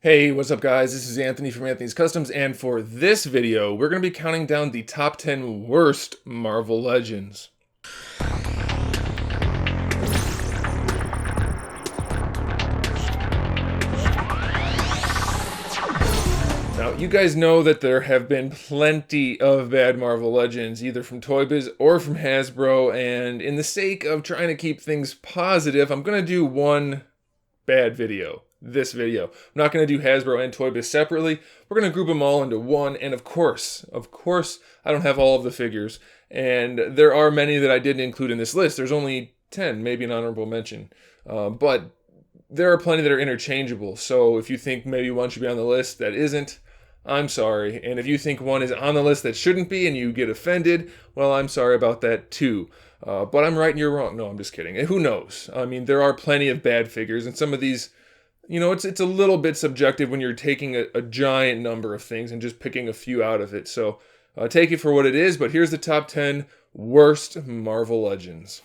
Hey, what's up guys? This is Anthony from Anthony's Customs, and for this video, we're going to be counting down the top 10 worst Marvel Legends. Now, you guys know that there have been plenty of bad Marvel Legends, either from Toy Biz or from Hasbro, and in the sake of trying to keep things positive, I'm going to do one bad video. This video. I'm not going to do Hasbro and Toy Biz separately. We're going to group them all into one, and of course, I don't have all of the figures, and there are many that I didn't include in this list. There's only 10, maybe an honorable mention, but there are plenty that are interchangeable, so if you think maybe one should be on the list that isn't, I'm sorry, and if you think one is on the list that shouldn't be and you get offended, well, I'm sorry about that too. But I'm right and you're wrong. No, I'm just kidding. Who knows? I mean, there are plenty of bad figures, and some of these, you know, it's a little bit subjective when you're taking a giant number of things and just picking a few out of it. So take it for what it is, but here's the top 10 worst Marvel Legends.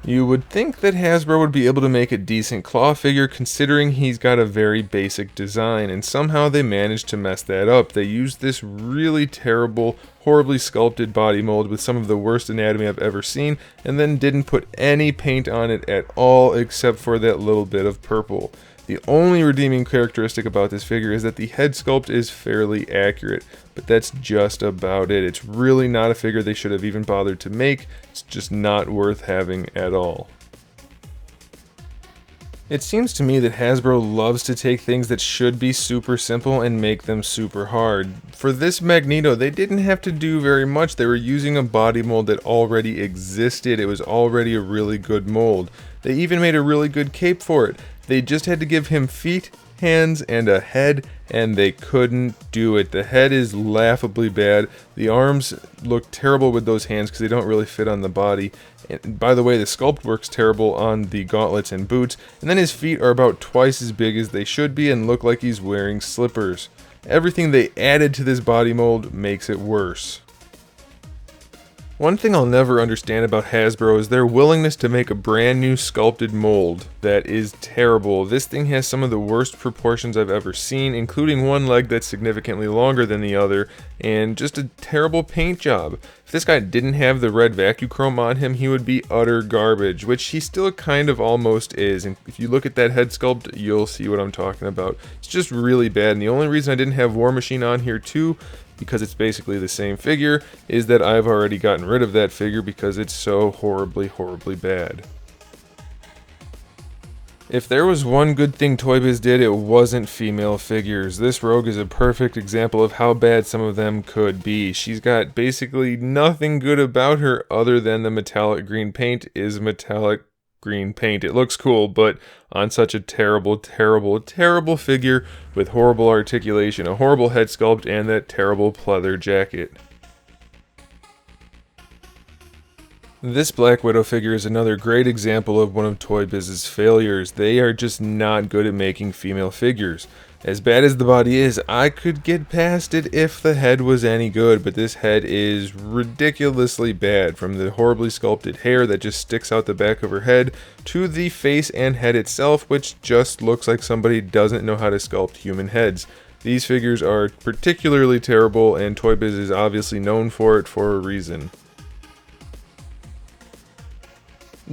You would think that Hasbro would be able to make a decent claw figure considering he's got a very basic design, and somehow they managed to mess that up. They used this really terrible, horribly sculpted body mold with some of the worst anatomy I've ever seen, and then didn't put any paint on it at all except for that little bit of purple. The only redeeming characteristic about this figure is that the head sculpt is fairly accurate, but that's just about it. It's really not a figure they should have even bothered to make. It's just not worth having at all. It seems to me that Hasbro loves to take things that should be super simple and make them super hard. For this Magneto, they didn't have to do very much. They were using a body mold that already existed. It was already a really good mold. They even made a really good cape for it. They just had to give him feet, hands, and a head, and they couldn't do it. The head is laughably bad. The arms look terrible with those hands because they don't really fit on the body. And by the way, the sculpt works terrible on the gauntlets and boots, and then his feet are about twice as big as they should be and look like he's wearing slippers. Everything they added to this body mold makes it worse. One thing I'll never understand about Hasbro is their willingness to make a brand new sculpted mold that is terrible. This thing has some of the worst proportions I've ever seen, including one leg that's significantly longer than the other, and just a terrible paint job. If this guy didn't have the red vacuum on him, he would be utter garbage, which he still kind of almost is. And if you look at that head sculpt, you'll see what I'm talking about. It's just really bad, and the only reason I didn't have War Machine on here too, because it's basically the same figure, is that I've already gotten rid of that figure because it's so horribly bad. If there was one good thing Toy Biz did, it wasn't female figures. This Rogue is a perfect example of how bad some of them could be. She's got basically nothing good about her other than the metallic green paint is metallic green paint. It looks cool, but on such a terrible figure with horrible articulation, a horrible head sculpt, and that terrible pleather jacket. This Black Widow figure is another great example of one of Toy Biz's failures. They are just not good at making female figures. As bad as the body is, I could get past it if the head was any good, but this head is ridiculously bad, from the horribly sculpted hair that just sticks out the back of her head, to the face and head itself, which just looks like somebody doesn't know how to sculpt human heads. These figures are particularly terrible, and Toy Biz is obviously known for it for a reason.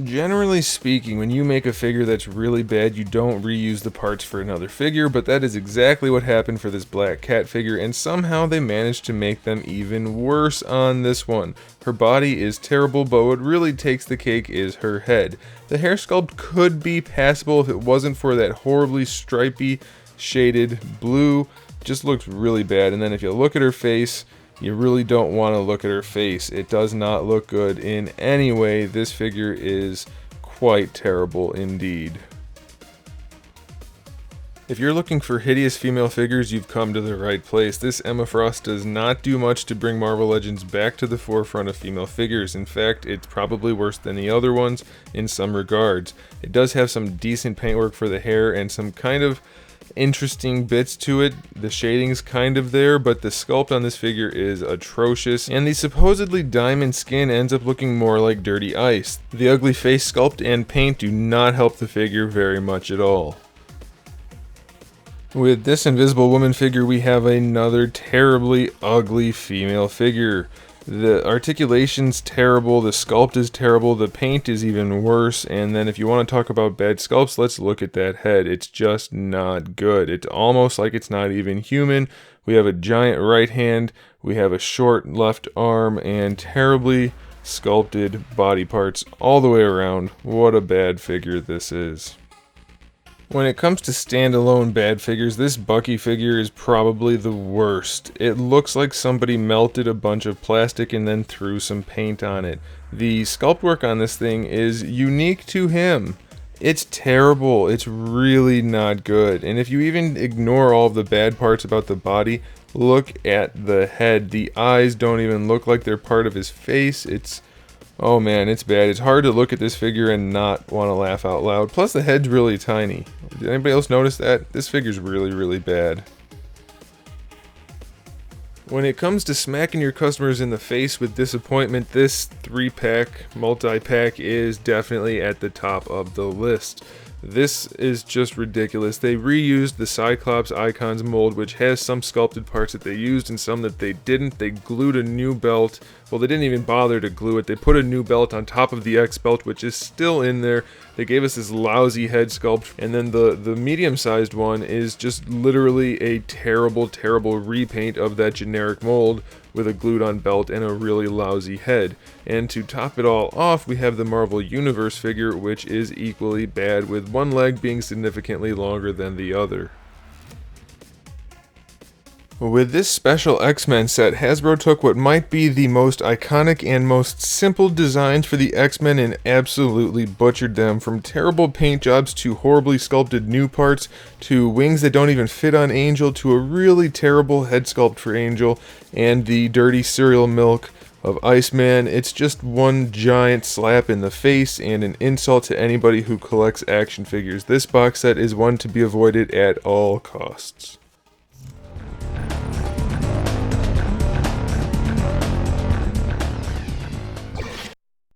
Generally speaking, when you make a figure that's really bad, you don't reuse the parts for another figure, but that is exactly what happened for this Black Cat figure, and somehow they managed to make them even worse on this one. Her body is terrible, but what really takes the cake is her head. The hair sculpt could be passable if it wasn't for that horribly stripy, shaded blue. Just looks really bad, and then if you look at her face, you really don't want to look at her face. It does not look good in any way. This figure is quite terrible indeed. If you're looking for hideous female figures, you've come to the right place. This Emma Frost does not do much to bring Marvel Legends back to the forefront of female figures. In fact, it's probably worse than the other ones in some regards. It does have some decent paintwork for the hair and some kind of interesting bits to it. The shading's kind of there, but the sculpt on this figure is atrocious, and the supposedly diamond skin ends up looking more like dirty ice. The ugly face sculpt and paint do not help the figure very much at all. With this Invisible Woman figure, we have another terribly ugly female figure. The articulation's terrible, the sculpt is terrible, the paint is even worse, and then if you want to talk about bad sculpts, let's look at that head. It's just not good. It's almost like it's not even human. We have a giant right hand, we have a short left arm, and terribly sculpted body parts all the way around. What a bad figure this is. When it comes to standalone bad figures, this Bucky figure is probably the worst. It looks like somebody melted a bunch of plastic and then threw some paint on it. The sculpt work on this thing is unique to him. It's terrible. It's really not good. And if you even ignore all of the bad parts about the body, look at the head. The eyes don't even look like they're part of his face. Oh man, it's bad. It's hard to look at this figure and not want to laugh out loud. Plus the head's really tiny. Did anybody else notice that? This figure's really, really bad. When it comes to smacking your customers in the face with disappointment, this 3-pack, multi-pack is definitely at the top of the list. This is just ridiculous. They reused the Cyclops Icons mold, which has some sculpted parts that they used and some that they didn't. They glued a new belt. Well, they didn't even bother to glue it. They put a new belt on top of the X belt, which is still in there. They gave us this lousy head sculpt, and then the medium-sized one is just literally a terrible, terrible repaint of that generic mold with a glued-on belt and a really lousy head. And to top it all off, we have the Marvel Universe figure, which is equally bad, with one leg being significantly longer than the other. With this special X-Men set, Hasbro took what might be the most iconic and most simple designs for the X-Men and absolutely butchered them, from terrible paint jobs to horribly sculpted new parts, to wings that don't even fit on Angel, to a really terrible head sculpt for Angel, and the dirty cereal milk of Iceman. It's just one giant slap in the face and an insult to anybody who collects action figures. This box set is one to be avoided at all costs.